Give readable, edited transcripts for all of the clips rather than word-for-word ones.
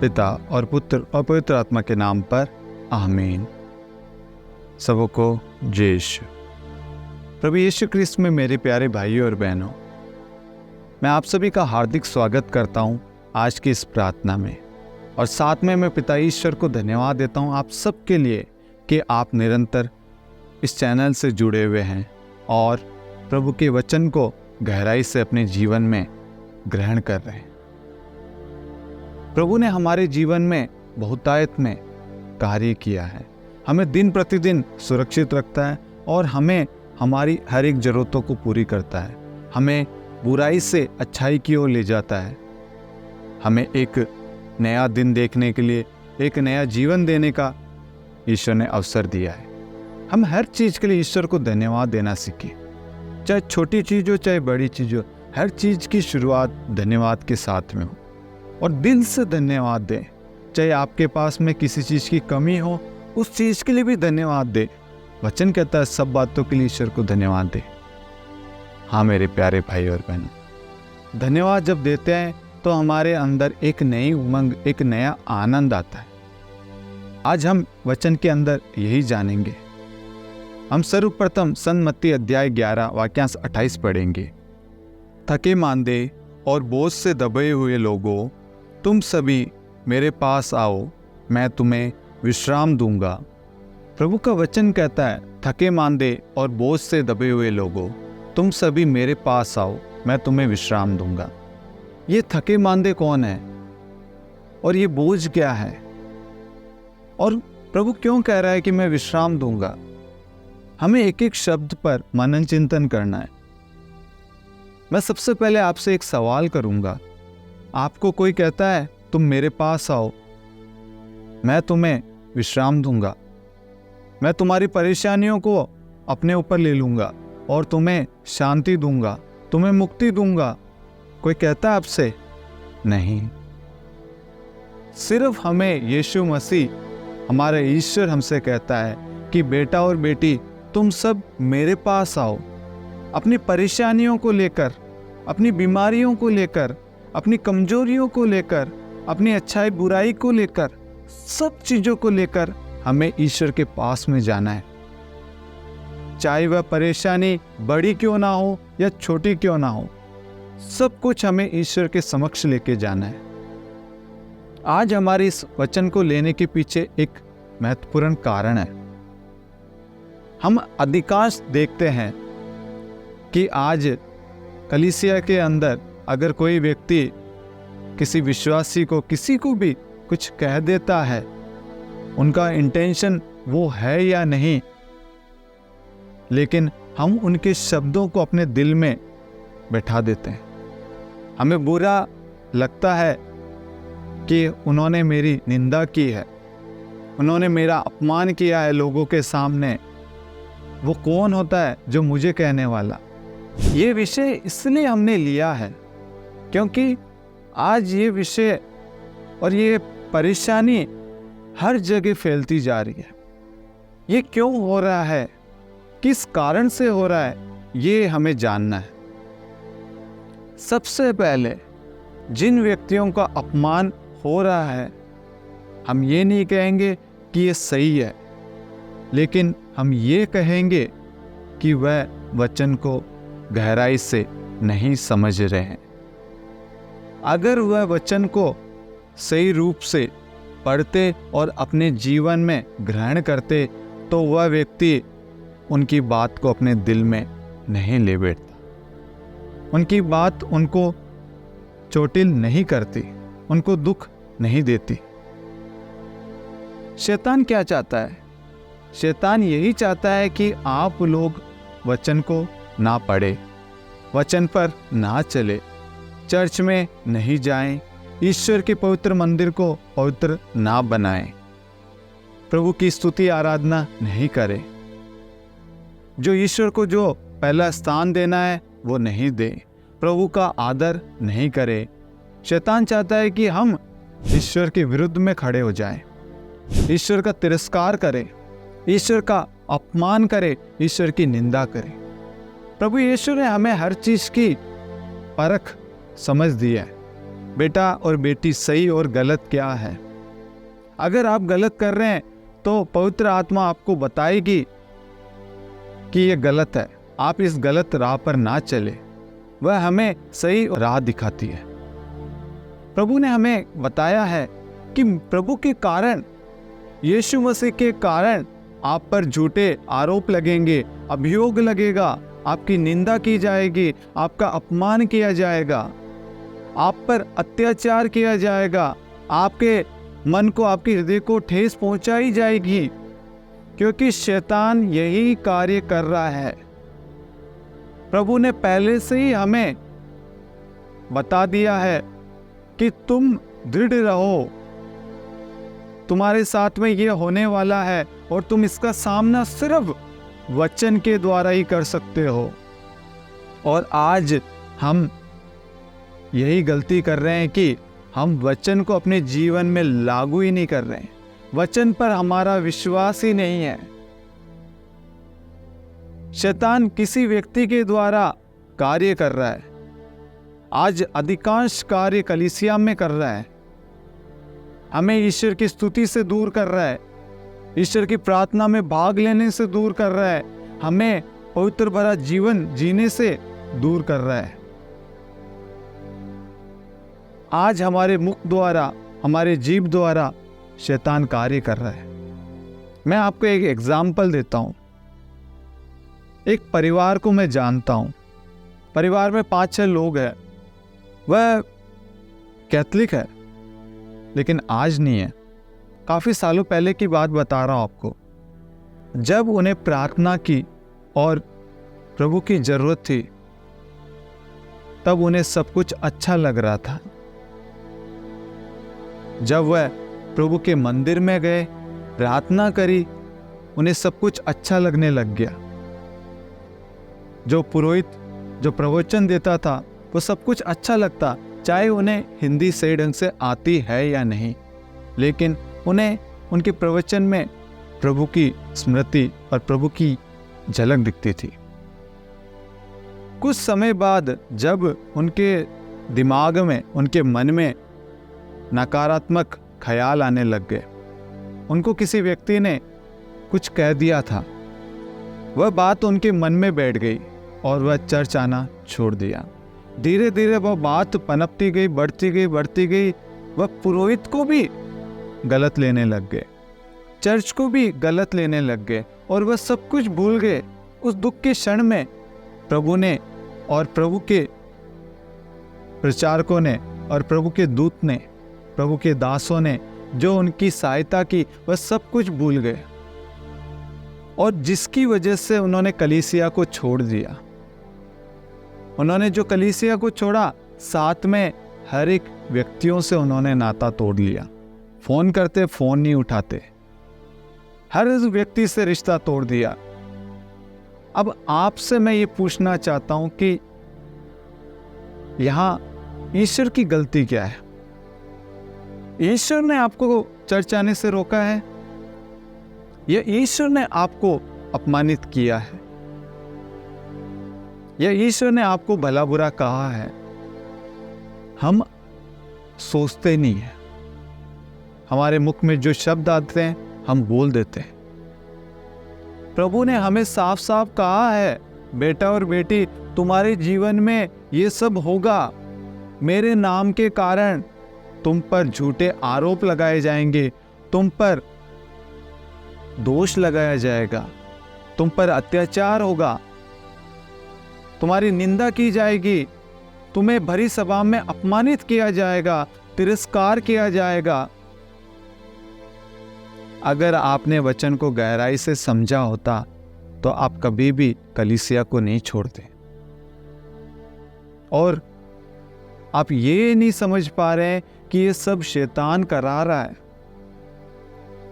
पिता और पुत्र और पवित्र आत्मा के नाम पर आमीन। सबको जय यीशु। प्रभु यीशु क्रिस्त में मेरे प्यारे भाइयों और बहनों, मैं आप सभी का हार्दिक स्वागत करता हूं आज की इस प्रार्थना में, और साथ में मैं पिता ईश्वर को धन्यवाद देता हूं आप सबके लिए कि आप निरंतर इस चैनल से जुड़े हुए हैं और प्रभु के वचन को गहराई से अपने जीवन में ग्रहण कर रहे हैं। प्रभु ने हमारे जीवन में बहुतायत में कार्य किया है, हमें दिन प्रतिदिन सुरक्षित रखता है और हमें हमारी हर एक ज़रूरतों को पूरी करता है, हमें बुराई से अच्छाई की ओर ले जाता है, हमें एक नया दिन देखने के लिए, एक नया जीवन देने का ईश्वर ने अवसर दिया है। हम हर चीज़ के लिए ईश्वर को धन्यवाद देना सीखें, चाहे छोटी चीज़ हो चाहे बड़ी चीज़ हो, हर चीज़ की शुरुआत धन्यवाद के साथ में हो और दिल से धन्यवाद दें। चाहे आपके पास में किसी चीज़ की कमी हो, उस चीज़ के लिए भी धन्यवाद दें। वचन कहता है सब बातों के लिए ईश्वर को धन्यवाद दें। हाँ मेरे प्यारे भाई और बहन, धन्यवाद जब देते हैं तो हमारे अंदर एक नई उमंग, एक नया आनंद आता है। आज हम वचन के अंदर यही जानेंगे। हम सर्वप्रथम संत मत्ती अध्याय 11 वाक्यांश 28 पढ़ेंगे। थके मांदे और बोझ से दबे हुए लोगों, तुम सभी मेरे पास आओ, मैं तुम्हें विश्राम दूंगा। प्रभु का वचन कहता है, थके मांदे और बोझ से दबे हुए लोगों, तुम सभी मेरे पास आओ, मैं तुम्हें विश्राम दूंगा। ये थके मांदे कौन है और ये बोझ क्या है, और प्रभु क्यों कह रहा है कि मैं विश्राम दूंगा? हमें एक एक शब्द पर मनन चिंतन करना है। मैं सबसे पहले आपसे एक सवाल करूंगा। आपको कोई कहता है तुम मेरे पास आओ, मैं तुम्हें विश्राम दूंगा, मैं तुम्हारी परेशानियों को अपने ऊपर ले लूंगा और तुम्हें शांति दूंगा, तुम्हें मुक्ति दूंगा, कोई कहता है आपसे? नहीं। सिर्फ हमें यीशु मसीह, हमारा ईश्वर हमसे कहता है कि बेटा और बेटी तुम सब मेरे पास आओ। अपनी परेशानियों को लेकर, अपनी बीमारियों को लेकर, अपनी कमजोरियों को लेकर, अपनी अच्छाई बुराई को लेकर, सब चीज़ों को लेकर हमें ईश्वर के पास में जाना है। चाहे वह परेशानी बड़ी क्यों ना हो या छोटी क्यों ना हो, सब कुछ हमें ईश्वर के समक्ष लेके जाना है। आज हमारे इस वचन को लेने के पीछे एक महत्वपूर्ण कारण है। हम अधिकांश देखते हैं कि आज कलीसिया के अंदर अगर कोई व्यक्ति किसी विश्वासी को, किसी को भी कुछ कह देता है, उनका इंटेंशन वो है या नहीं, लेकिन हम उनके शब्दों को अपने दिल में बैठा देते हैं। हमें बुरा लगता है कि उन्होंने मेरी निंदा की है, उन्होंने मेरा अपमान किया है लोगों के सामने। वो कौन होता है जो मुझे कहने वाला? ये विषय इसलिए हमने लिया है क्योंकि आज ये विषय और ये परेशानी हर जगह फैलती जा रही है। ये क्यों हो रहा है, किस कारण से हो रहा है, ये हमें जानना है। सबसे पहले जिन व्यक्तियों का अपमान हो रहा है, हम ये नहीं कहेंगे कि ये सही है, लेकिन हम ये कहेंगे कि वह वचन को गहराई से नहीं समझ रहे हैं। अगर वह वचन को सही रूप से पढ़ते और अपने जीवन में ग्रहण करते तो वह व्यक्ति उनकी बात को अपने दिल में नहीं ले बैठता, उनकी बात उनको चोटिल नहीं करती, उनको दुख नहीं देती। शैतान क्या चाहता है? शैतान यही चाहता है कि आप लोग वचन को ना पढ़े, वचन पर ना चले, चर्च में नहीं जाएं, ईश्वर के पवित्र मंदिर को पवित्र ना बनाएं, प्रभु की स्तुति आराधना नहीं करें, जो ईश्वर को जो पहला स्थान देना है वो नहीं दे, प्रभु का आदर नहीं करे। शैतान चाहता है कि हम ईश्वर के विरुद्ध में खड़े हो जाएं, ईश्वर का तिरस्कार करें, ईश्वर का अपमान करें, ईश्वर की निंदा करें। प्रभु यीशु ने हमें हर चीज की परख समझ दी है। बेटा और बेटी सही और गलत क्या है। अगर आप गलत कर रहे हैं तो पवित्र आत्मा आपको बताएगी कि ये गलत है, आप इस गलत राह पर ना चले। वह हमें सही राह दिखाती है। प्रभु ने हमें बताया है कि प्रभु के कारण, यीशु मसीह के कारण आप पर झूठे आरोप लगेंगे, अभियोग लगेगा, आपकी निंदा की जाएगी, आपका अपमान किया जाएगा, आप पर अत्याचार किया जाएगा, आपके मन को, आपके हृदय को ठेस पहुंचाई जाएगी, क्योंकि शैतान यही कार्य कर रहा है। प्रभु ने पहले से ही हमें बता दिया है कि तुम दृढ़ रहो, तुम्हारे साथ में ये होने वाला है और तुम इसका सामना सिर्फ वचन के द्वारा ही कर सकते हो। और आज हम यही गलती कर रहे हैं कि हम वचन को अपने जीवन में लागू ही नहीं कर रहे हैं। वचन पर हमारा विश्वास ही नहीं है। शैतान किसी व्यक्ति के द्वारा कार्य कर रहा है। आज अधिकांश कार्य कलीसिया में कर रहा है। हमें ईश्वर की स्तुति से दूर कर रहा है, ईश्वर की प्रार्थना में भाग लेने से दूर कर रहा है, हमें पवित्र भरा जीवन जीने से दूर कर रहा है। आज हमारे मुख द्वारा, हमारे जीभ द्वारा शैतान कार्य कर रहा है। मैं आपको एक एग्जाम्पल देता हूं। एक परिवार को मैं जानता हूं। परिवार में 5-6 लोग हैं। वह कैथलिक है, लेकिन आज नहीं है। काफी सालों पहले की बात बता रहा हूं आपको। जब उन्हें प्रार्थना की और प्रभु की जरूरत थी, तब उन्हें सब कुछ अच्छा लग रहा था। जब वह प्रभु के मंदिर में गए, प्रार्थना करी, उन्हें सब कुछ अच्छा लगने लग गया। जो पुरोहित जो प्रवचन देता था, वो सब कुछ अच्छा लगता, चाहे उन्हें हिंदी सही ढंग से आती है या नहीं, लेकिन उन्हें उनके प्रवचन में प्रभु की स्मृति और प्रभु की झलक दिखती थी। कुछ समय बाद जब उनके दिमाग में, उनके मन में नकारात्मक ख्याल आने लग गए, उनको किसी व्यक्ति ने कुछ कह दिया था, वह बात उनके मन में बैठ गई और वह चर्च आना छोड़ दिया। धीरे धीरे वह बात पनपती गई, बढ़ती गई। वह पुरोहित को भी गलत लेने लग गए, चर्च को भी गलत लेने लग गए, और वह सब कुछ भूल गए। उस दुख के क्षण में प्रभु ने और प्रभु के प्रचारकों ने और प्रभु के दूत ने, प्रभु के दासों ने जो उनकी सहायता की, वह सब कुछ भूल गए, और जिसकी वजह से उन्होंने कलीसिया को छोड़ दिया। उन्होंने जो कलीसिया को छोड़ा, साथ में हर एक व्यक्तियों से उन्होंने नाता तोड़ लिया। फोन करते, फोन नहीं उठाते, हर व्यक्ति से रिश्ता तोड़ दिया। अब आपसे मैं ये पूछना चाहता हूं कि यहां ईश्वर की गलती क्या है? ईश्वर ने आपको चर्च आने से रोका है या ईश्वर ने आपको अपमानित किया है या ईश्वर ने आपको भला बुरा कहा है? हम सोचते नहीं है। हमारे मुख में जो शब्द आते हैं हम बोल देते हैं। प्रभु ने हमें साफ साफ कहा है, बेटा और बेटी, तुम्हारे जीवन में ये सब होगा। मेरे नाम के कारण तुम पर झूठे आरोप लगाए जाएंगे, तुम पर दोष लगाया जाएगा, तुम पर अत्याचार होगा, तुम्हारी निंदा की जाएगी, तुम्हें भरी सभा में अपमानित किया जाएगा, तिरस्कार किया जाएगा। अगर आपने वचन को गहराई से समझा होता तो आप कभी भी कलीसिया को नहीं छोड़ते। और आप ये नहीं समझ पा रहे हैं कि ये सब शैतान करा रहा है।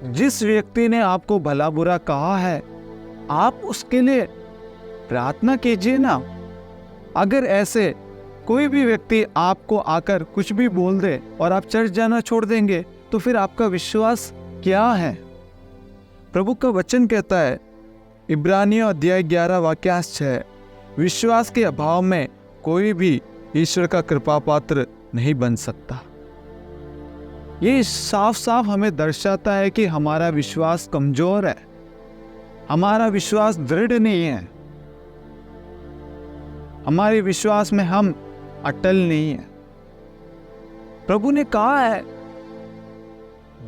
जिस व्यक्ति ने आपको भला बुरा कहा है, आप उसके लिए प्रार्थना कीजिए ना। अगर ऐसे कोई भी व्यक्ति आपको आकर कुछ भी बोल दे और आप चर्च जाना छोड़ देंगे, तो फिर आपका विश्वास क्या है? प्रभु का वचन कहता है, इब्रानियों अध्याय 11 वाक्यांश 6, विश्वास के अभाव में कोई भी ईश्वर का कृपा पात्र नहीं बन सकता। ये साफ साफ हमें दर्शाता है कि हमारा विश्वास कमजोर है, हमारा विश्वास दृढ़ नहीं है, हमारे विश्वास में हम अटल नहीं है। प्रभु ने कहा है,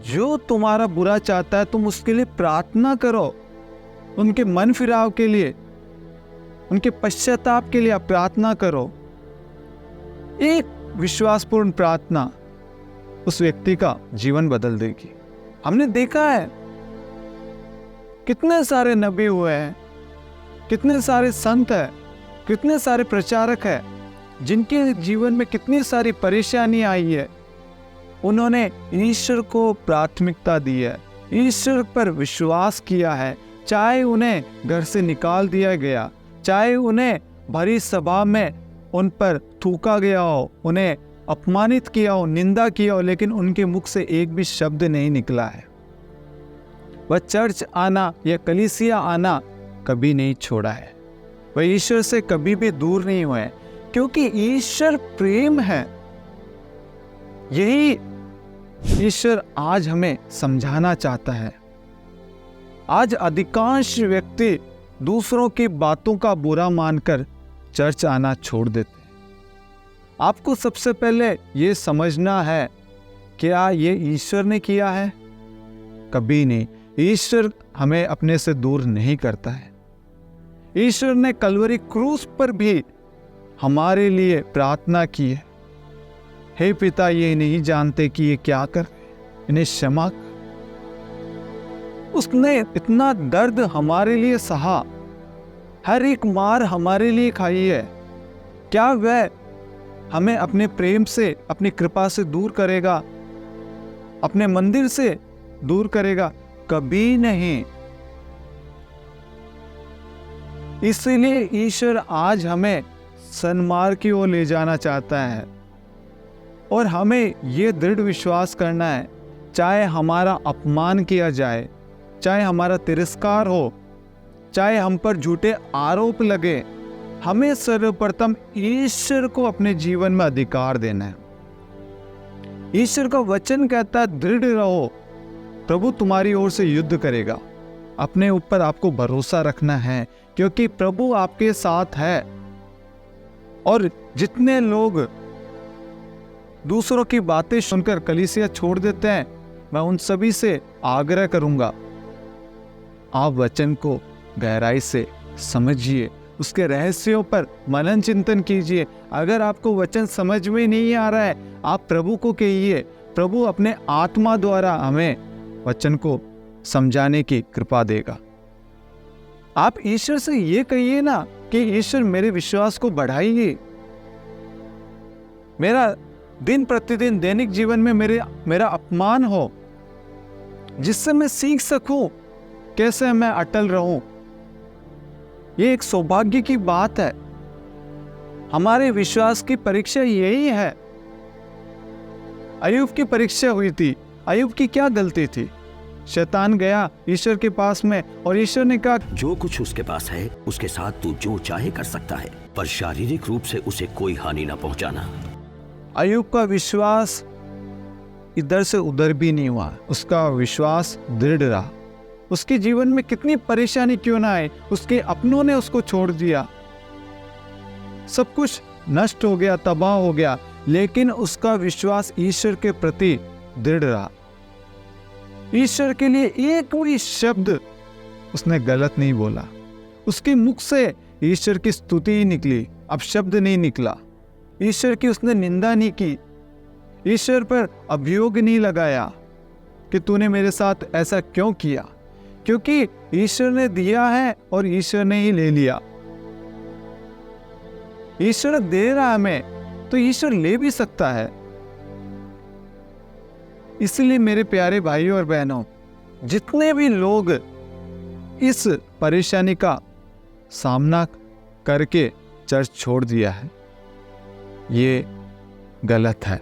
जो तुम्हारा बुरा चाहता है तुम उसके लिए प्रार्थना करो, उनके मन फिराव के लिए, उनके पश्चाताप के लिए आप प्रार्थना करो। एक विश्वासपूर्ण प्रार्थना उस व्यक्ति का जीवन बदल देगी। हमने देखा है कितने सारे नबी हुए हैं, कितने सारे संत हैं, कितने सारे प्रचारक हैं जिनके जीवन में कितनी सारी परेशानी आई है। उन्होंने ईश्वर को प्राथमिकता दी है, ईश्वर पर विश्वास किया है, चाहे उन्हें घर से निकाल दिया गया, चाहे उन्हें भरी सभा में उन पर थूका गया हो, उन्हें अपमानित किया हो, निंदा किया हो, लेकिन उनके मुख से एक भी शब्द नहीं निकला है। वह चर्च आना या कलीसिया आना कभी नहीं छोड़ा है, वह ईश्वर से कभी भी दूर नहीं हुए, क्योंकि ईश्वर प्रेम है। यही ईश्वर आज हमें समझाना चाहता है। आज अधिकांश व्यक्ति दूसरों की बातों का बुरा मानकर चर्च आना छोड़ देते हैं। आपको सबसे पहले ये समझना है, क्या ये ईश्वर ने किया है? कभी नहीं। ईश्वर हमें अपने से दूर नहीं करता है। ईश्वर ने कलवरी क्रूस पर भी हमारे लिए प्रार्थना की है, हे पिता, ये नहीं जानते कि ये क्या कर, इन्हें क्षमा कर। उसने इतना दर्द हमारे लिए सहा, हर एक मार हमारे लिए खाई है। क्या वह हमें अपने प्रेम से, अपनी कृपा से दूर करेगा, अपने मंदिर से दूर करेगा? कभी नहीं। इसलिए ईश्वर आज हमें सन्मार्ग की ओर ले जाना चाहता है और हमें यह दृढ़ विश्वास करना है, चाहे हमारा अपमान किया जाए, चाहे हमारा तिरस्कार हो, चाहे हम पर झूठे आरोप लगे, हमें सर्वप्रथम ईश्वर को अपने जीवन में अधिकार देना है। ईश्वर का वचन कहता है, दृढ़ रहो, प्रभु तुम्हारी ओर से युद्ध करेगा। अपने ऊपर आपको भरोसा रखना है, क्योंकि प्रभु आपके साथ है। और जितने लोग दूसरों की बातें सुनकर कलीसिया छोड़ देते हैं, मैं उन सभी से आग्रह करूंगा, आप वचन को गहराई से समझिए, उसके रहस्यों पर मनन चिंतन कीजिए। अगर आपको वचन समझ में नहीं आ रहा है, आप प्रभु को कहिए, प्रभु अपने आत्मा द्वारा हमें वचन को समझाने की कृपा देगा। आप ईश्वर से ये कहिए ना कि ईश्वर मेरे विश्वास को बढ़ाइए, मेरा दिन प्रतिदिन दैनिक जीवन में मेरा अपमान हो, जिससे मैं सीख सकूं कैसे मैं अटल रहूं। ये एक सौभाग्य की बात है। हमारे विश्वास की परीक्षा यही है। अय्यूब की परीक्षा हुई थी। अय्यूब की क्या गलती थी? शैतान गया ईश्वर के पास में और ईश्वर ने कहा, जो कुछ उसके पास है उसके साथ तू जो चाहे कर सकता है, पर शारीरिक रूप से उसे कोई हानि न पहुंचाना। अय्यूब का विश्वास इधर से उधर भी नहीं हुआ, उसका विश्वास दृढ़ रहा। उसके जीवन में कितनी परेशानी क्यों ना आए, उसके अपनों ने उसको छोड़ दिया, सब कुछ नष्ट हो गया, तबाह हो गया, लेकिन उसका विश्वास ईश्वर के प्रति दृढ़ रहा। ईश्वर के लिए एक भी शब्द उसने गलत नहीं बोला। उसके मुख से ईश्वर की स्तुति ही निकली, अब शब्द नहीं निकला। ईश्वर की उसने निंदा नहीं की, ईश्वर पर अभियोग नहीं लगाया कि तूने मेरे साथ ऐसा क्यों किया, क्योंकि ईश्वर ने दिया है और ईश्वर ने ही ले लिया। ईश्वर दे रहा है हमें, तो ईश्वर ले भी सकता है। इसलिए मेरे प्यारे भाइयों और बहनों, जितने भी लोग इस परेशानी का सामना करके चर्च छोड़ दिया है, ये गलत है।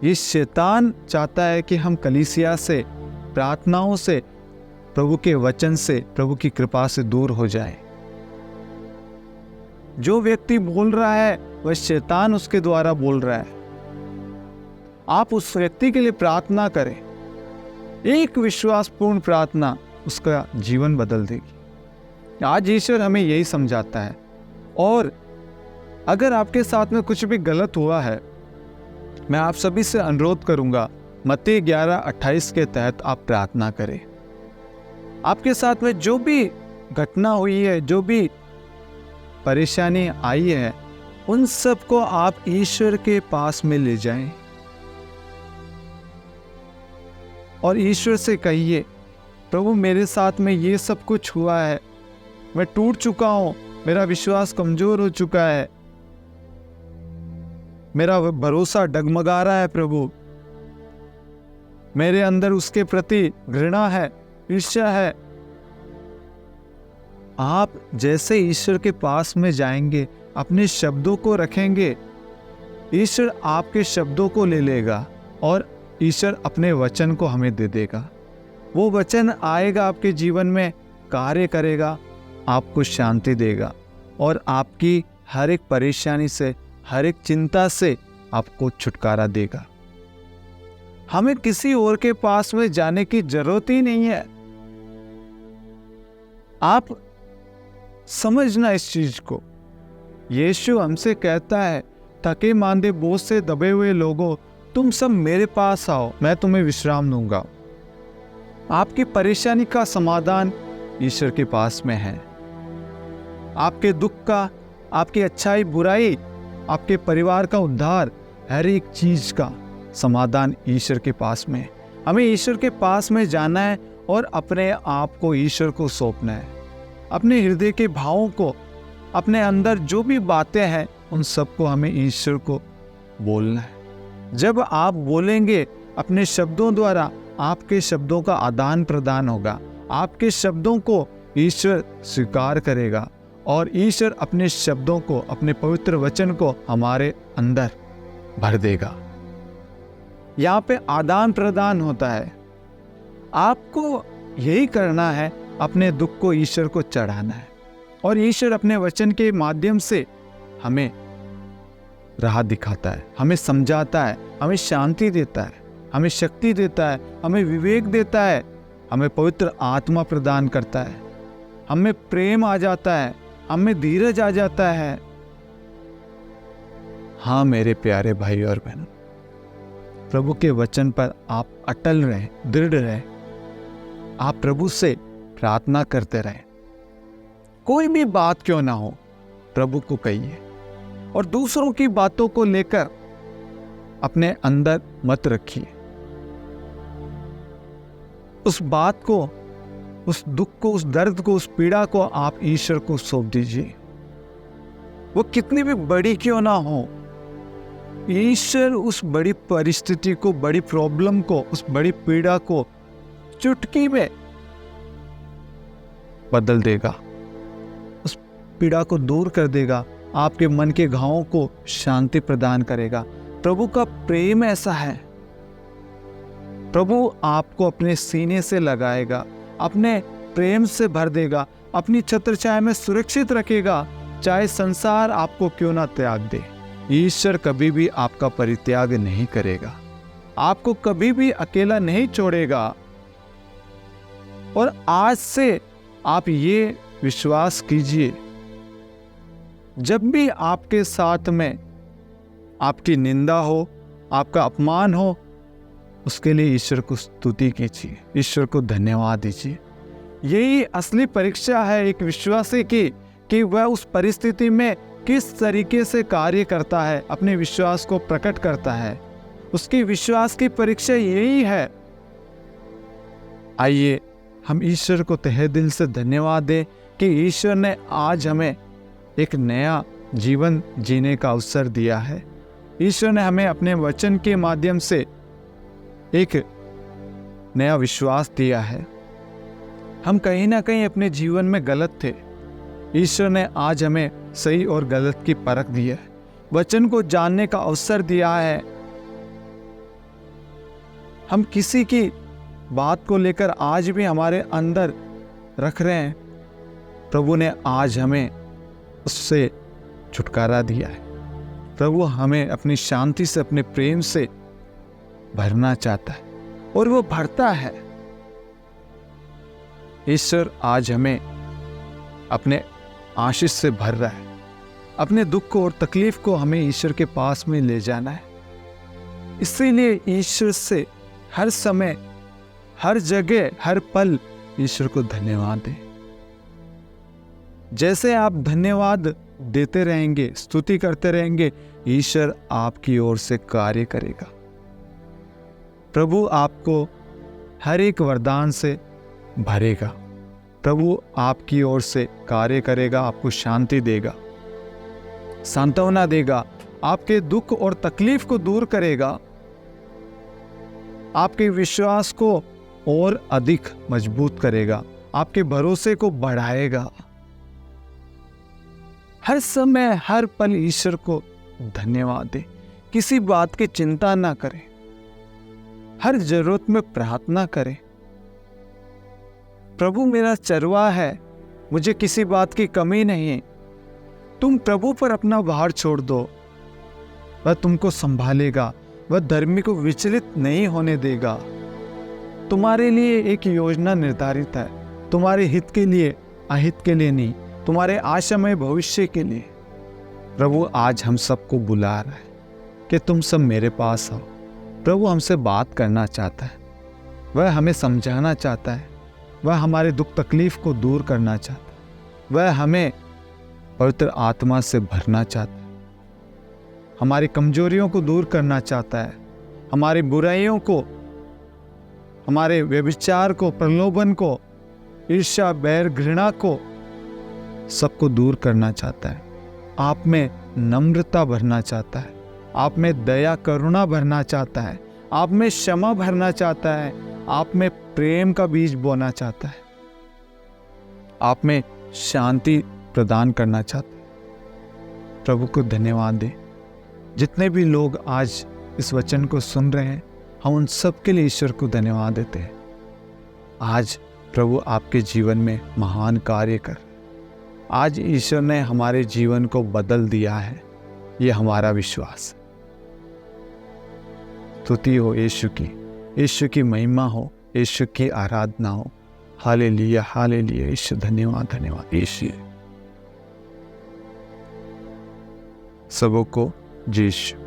ये शैतान चाहता है कि हम कलीसिया से, प्रार्थनाओं से, प्रभु के वचन से, प्रभु की कृपा से दूर हो जाए। जो व्यक्ति बोल रहा है वह शैतान उसके द्वारा बोल रहा है। आप उस व्यक्ति के लिए प्रार्थना करें, एक विश्वासपूर्ण प्रार्थना उसका जीवन बदल देगी। आज ईश्वर हमें यही समझाता है। और अगर आपके साथ में कुछ भी गलत हुआ है, मैं आप सभी से अनुरोध करूंगा, मत्ती 11:28 के तहत आप प्रार्थना करें। आपके साथ में जो भी घटना हुई है, जो भी परेशानी आई है, उन सब को आप ईश्वर के पास में ले जाएं और ईश्वर से कहिए, प्रभु मेरे साथ में ये सब कुछ हुआ है, मैं टूट चुका हूं, मेरा विश्वास कमजोर हो चुका है, मेरा भरोसा डगमगा रहा है, प्रभु मेरे अंदर उसके प्रति घृणा है, ईर्ष्या है। आप जैसे ईश्वर के पास में जाएंगे, अपने शब्दों को रखेंगे, ईश्वर आपके शब्दों को ले लेगा और ईश्वर अपने वचन को हमें दे देगा। वो वचन आएगा, आपके जीवन में कार्य करेगा, आपको शांति देगा और आपकी हर एक परेशानी से, हर एक चिंता से आपको छुटकारा देगा। हमें किसी और के पास में जाने की जरूरत ही नहीं है। आप समझना इस चीज को। यीशु हमसे कहता है, थके मांदे बोझ से दबे हुए लोगों, तुम सब मेरे पास आओ, मैं तुम्हें विश्राम दूंगा। आपकी परेशानी का समाधान ईश्वर के पास में है। आपके दुख का, आपकी अच्छाई बुराई, आपके परिवार का उद्धार, हर एक चीज का समाधान ईश्वर के पास में है। हमें ईश्वर के पास में जाना है और अपने आप को ईश्वर को सौंपना है। अपने हृदय के भावों को, अपने अंदर जो भी बातें हैं, उन सबको हमें ईश्वर को बोलना है। जब आप बोलेंगे, अपने शब्दों द्वारा आपके शब्दों का आदान प्रदान होगा। आपके शब्दों को ईश्वर स्वीकार करेगा और ईश्वर अपने शब्दों को, अपने पवित्र वचन को हमारे अंदर भर देगा। यहाँ पे आदान प्रदान होता है। आपको यही करना है, अपने दुख को ईश्वर को चढ़ाना है और ईश्वर अपने वचन के माध्यम से हमें राह दिखाता है, हमें समझाता है, हमें शांति देता है, हमें शक्ति देता है, हमें विवेक देता है, हमें पवित्र आत्मा प्रदान करता है, हमें प्रेम आ जाता है, हमें धीरज आ जाता है। हाँ मेरे प्यारे भाई और बहनों, प्रभु के वचन पर आप अटल रहें, दृढ़ रहें। आप प्रभु से प्रार्थना करते रहें। कोई भी बात क्यों ना हो, प्रभु को कहिए और दूसरों की बातों को लेकर अपने अंदर मत रखिए। उस बात को, उस दुख को, उस दर्द को, उस पीड़ा को आप ईश्वर को सौंप दीजिए। वो कितनी भी बड़ी क्यों ना हो, ईश्वर उस बड़ी परिस्थिति को, बड़ी प्रॉब्लम को, उस बड़ी पीड़ा को चुटकी में बदल देगा, उस पीड़ा को दूर कर देगा, आपके मन के घावों को शांति प्रदान करेगा। प्रभु का प्रेम ऐसा है। प्रभु आपको अपने सीने से लगाएगा, अपने प्रेम से भर देगा, अपनी छत्रछाया में सुरक्षित रखेगा, चाहे संसार आपको क्यों ना त्याग दे। ईश्वर कभी भी आपका परित्याग नहीं करेगा, आपको कभी भी अकेला नहीं छोड़ेगा। और आज से आप ये विश्वास कीजिए, जब भी आपके साथ में आपकी निंदा हो, आपका अपमान हो, उसके लिए ईश्वर को स्तुति कीजिए, ईश्वर को धन्यवाद दीजिए। यही असली परीक्षा है एक विश्वासी की, कि वह उस परिस्थिति में किस तरीके से कार्य करता है, अपने विश्वास को प्रकट करता है। उसकी विश्वास की परीक्षा यही है। आइए हम ईश्वर को तहे दिल से धन्यवाद दें कि ईश्वर ने आज हमें एक नया जीवन जीने का अवसर दिया है। ईश्वर ने हमें अपने वचन के माध्यम से एक नया विश्वास दिया है। हम कहीं ना कहीं अपने जीवन में गलत थे, ईश्वर ने आज हमें सही और गलत की परख दी है, वचन को जानने का अवसर दिया है। हम किसी की बात को लेकर आज भी हमारे अंदर रख रहे हैं, प्रभु ने आज हमें उससे छुटकारा दिया है। प्रभु हमें अपनी शांति से, अपने प्रेम से भरना चाहता है और वो भरता है। ईश्वर आज हमें अपने आशीष से भर रहा है। अपने दुख को और तकलीफ को हमें ईश्वर के पास में ले जाना है। इसीलिए ईश्वर से हर समय, हर जगह, हर पल ईश्वर को धन्यवाद दें। जैसे आप धन्यवाद देते रहेंगे, स्तुति करते रहेंगे, ईश्वर आपकी ओर से कार्य करेगा। प्रभु आपको हर एक वरदान से भरेगा। प्रभु आपकी ओर से कार्य करेगा, आपको शांति देगा, सांत्वना देगा, आपके दुख और तकलीफ को दूर करेगा, आपके विश्वास को और अधिक मजबूत करेगा, आपके भरोसे को बढ़ाएगा। हर समय, हर पल ईश्वर को धन्यवाद दे। किसी बात की चिंता ना करें, हर जरूरत में प्रार्थना करें। प्रभु मेरा चरवाहा है, मुझे किसी बात की कमी नहीं है। तुम प्रभु पर अपना भार छोड़ दो, वह तुमको संभालेगा, वह धर्मी को विचलित नहीं होने देगा। तुम्हारे लिए एक योजना निर्धारित है, तुम्हारे हित के लिए, अहित के लिए नहीं, तुम्हारे आशामय भविष्य के लिए। प्रभु आज हम सबको बुला रहा है कि तुम सब मेरे पास आओ। प्रभु हमसे बात करना चाहता है, वह हमें समझाना चाहता है, वह हमारे दुख तकलीफ को दूर करना चाहता है, वह हमें पवित्र आत्मा से भरना चाहता है, हमारी कमजोरियों को दूर करना चाहता है, हमारी बुराइयों को, हमारे व्यभिचार को, प्रलोभन को, ईर्ष्या, बैर, घृणा को, सबको दूर करना चाहता है। आप में नम्रता भरना चाहता है, आप में दया करुणा भरना चाहता है, आप में क्षमा भरना चाहता है, आप में प्रेम का बीज बोना चाहता है, आप में शांति प्रदान करना चाहता है। प्रभु को धन्यवाद दें। जितने भी लोग आज इस वचन को सुन रहे हैं, हम उन सब के लिए ईश्वर को धन्यवाद देते हैं। आज प्रभु आपके जीवन में महान कार्य कर, आज ईश्वर ने हमारे जीवन को बदल दिया है, ये हमारा विश्वास है। स्तुति हो यीशु की महिमा हो, यीशु की आराधना हो। Hallelujah, hallelujah. यीशु धन्यवाद, धन्यवाद यीशु। सबों को जय यीशु।